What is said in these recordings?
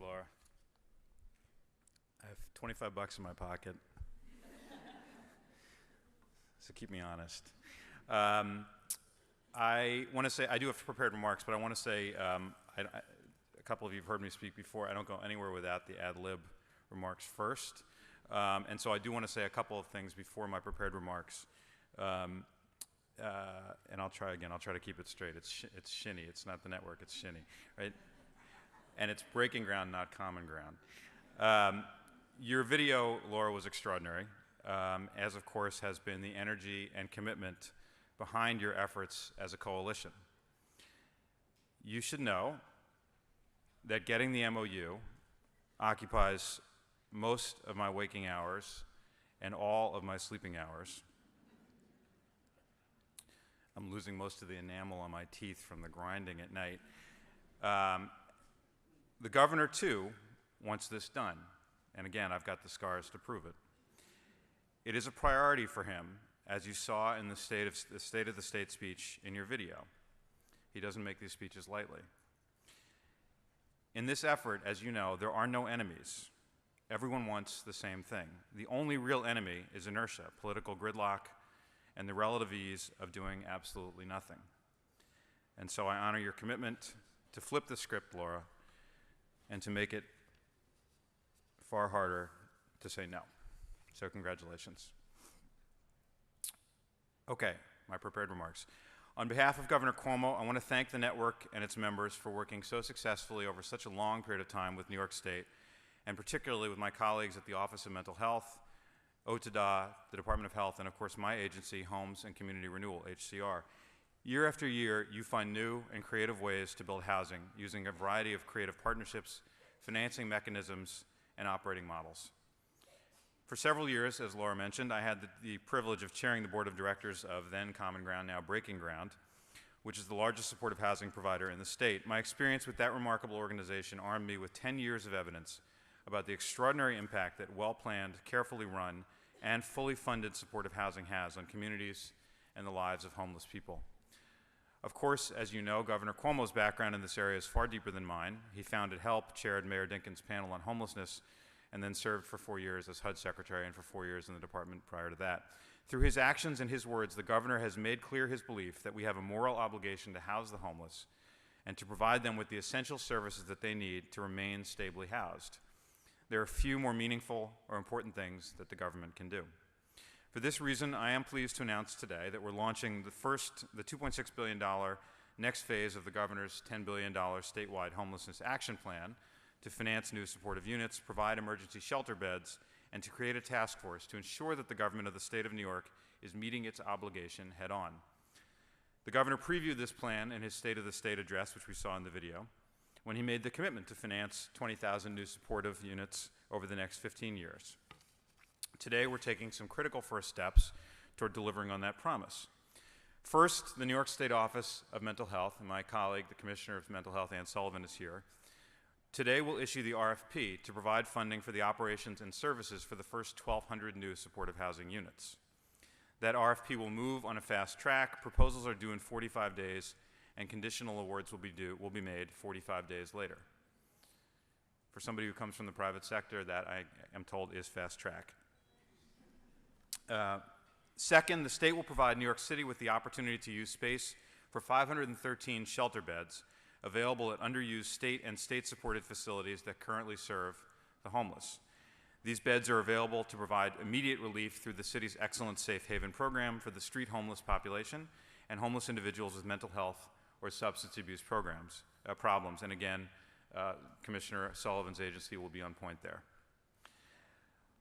Laura. I have 25 bucks in my pocket, so keep me honest. I want to say, I do have prepared remarks, but I want to say, a couple of you have heard me speak before. I don't go anywhere without the ad lib remarks first. And so I do want to say a couple of things before my prepared remarks. And I'll try again. I'll try to keep it straight. It's shinny. It's not the network. It's shinny, right? And it's breaking ground, not common ground. Your video, Laura, was extraordinary, as of course has been the energy and commitment behind your efforts as a coalition. You should know that getting the MOU occupies most of my waking hours and all of my sleeping hours. I'm losing most of the enamel on my teeth from the grinding at night. The governor, too, wants this done. And again, I've got the scars to prove it. It is a priority for him, as you saw in the State of the State speech in your video. He doesn't make these speeches lightly. In this effort, as you know, there are no enemies. Everyone wants the same thing. The only real enemy is inertia, political gridlock, and the relative ease of doing absolutely nothing. And so I honor your commitment to flip the script, Laura, and to make it far harder to say no. So congratulations. Okay, my prepared remarks. On behalf of Governor Cuomo, I want to thank the network and its members for working so successfully over such a long period of time with New York State, and particularly with my colleagues at the Office of Mental Health, OTDA, the Department of Health, and of course my agency, Homes and Community Renewal, HCR. Year after year, you find new and creative ways to build housing using a variety of creative partnerships, financing mechanisms, and operating models. For several years, as Laura mentioned, I had the privilege of chairing the board of directors of then Common Ground, now Breaking Ground, which is the largest supportive housing provider in the state. My experience with that remarkable organization armed me with 10 years of evidence about the extraordinary impact that well-planned, carefully run, and fully funded supportive housing has on communities and the lives of homeless people. Of course, as you know, Governor Cuomo's background in this area is far deeper than mine. He founded HELP, chaired Mayor Dinkins' panel on homelessness, and then served for 4 years as HUD secretary and for 4 years in the department prior to that. Through his actions and his words, the governor has made clear his belief that we have a moral obligation to house the homeless and to provide them with the essential services that they need to remain stably housed. There are few more meaningful or important things that the government can do. For this reason, I am pleased to announce today that we're launching the $2.6 billion next phase of the governor's $10 billion statewide homelessness action plan to finance new supportive units, provide emergency shelter beds, and to create a task force to ensure that the government of the state of New York is meeting its obligation head on. The governor previewed this plan in his State of the State address, which we saw in the video, when he made the commitment to finance 20,000 new supportive units over the next 15 years. Today, we're taking some critical first steps toward delivering on that promise. First, the New York State Office of Mental Health, and my colleague, the Commissioner of Mental Health, Ann Sullivan, is here. Today, we'll issue the RFP to provide funding for the operations and services for the first 1,200 new supportive housing units. That RFP will move on a fast track. Proposals are due in 45 days, and conditional awards will be made 45 days later. For somebody who comes from the private sector, that I am told is fast track. Second, the state will provide New York City with the opportunity to use space for 513 shelter beds available at underused state and state-supported facilities that currently serve the homeless. These beds are available to provide immediate relief through the city's excellent Safe Haven program for the street homeless population and homeless individuals with mental health or substance abuse problems. And again, Commissioner Sullivan's agency will be on point there.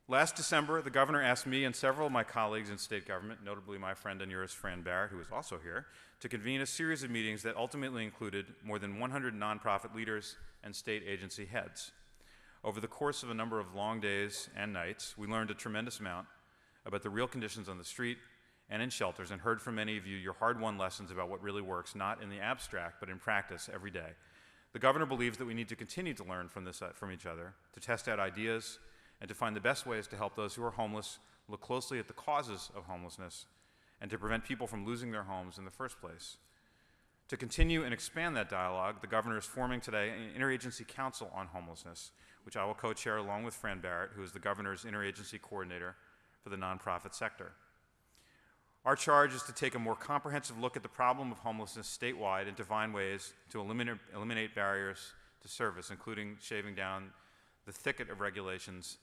Last December, the governor asked me and several of my colleagues in state government, notably my friend and yours, Fran Barrett, who is also here, to convene a series of meetings that ultimately included more than 100 nonprofit leaders and state agency heads. Over the course of a number of long days and nights, we learned a tremendous amount about the real conditions on the street and in shelters, and heard from many of you your hard-won lessons about what really works, not in the abstract, but in practice every day. The governor believes that we need to continue to learn from each other, to test out ideas, and to find the best ways to help those who are homeless look closely at the causes of homelessness and to prevent people from losing their homes in the first place. To continue and expand that dialogue, the governor is forming today an Interagency Council on Homelessness, which I will co-chair along with Fran Barrett, who is the governor's interagency coordinator for the nonprofit sector. Our charge is to take a more comprehensive look at the problem of homelessness statewide and to find ways to eliminate barriers to service, including shaving down the thicket of regulations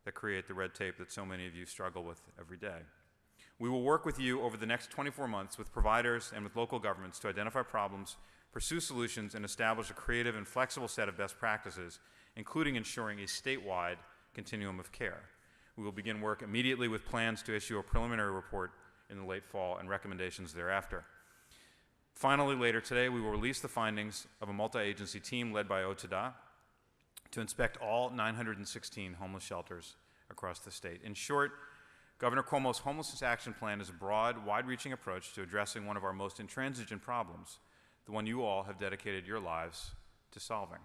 that create the red tape that so many of you struggle with every day. We will work with you over the next 24 months with providers and with local governments to identify problems, pursue solutions, and establish a creative and flexible set of best practices, including ensuring a statewide continuum of care. We will begin work immediately with plans to issue a preliminary report in the late fall and recommendations thereafter. Finally, later today, we will release the findings of a multi-agency team led by OTDA to inspect all 916 homeless shelters across the state. In short, Governor Cuomo's Homelessness Action Plan is a broad, wide-reaching approach to addressing one of our most intransigent problems, the one you all have dedicated your lives to solving.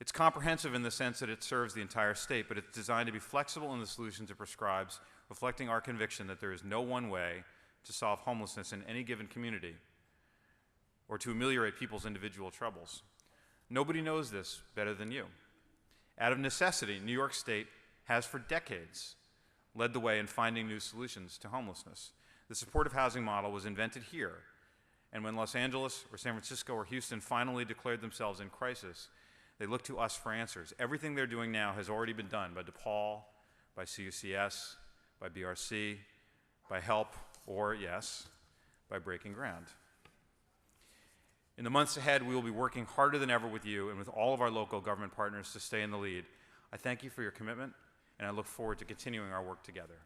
It's comprehensive in the sense that it serves the entire state, but it's designed to be flexible in the solutions it prescribes, reflecting our conviction that there is no one way to solve homelessness in any given community or to ameliorate people's individual troubles. Nobody knows this better than you. Out of necessity, New York State has for decades led the way in finding new solutions to homelessness. The supportive housing model was invented here, and when Los Angeles or San Francisco or Houston finally declared themselves in crisis, they looked to us for answers. Everything they're doing now has already been done by DePaul, by CUCS, by BRC, by HELP, or, yes, by breaking ground. In the months ahead, we will be working harder than ever with you and with all of our local government partners to stay in the lead. I thank you for your commitment, and I look forward to continuing our work together.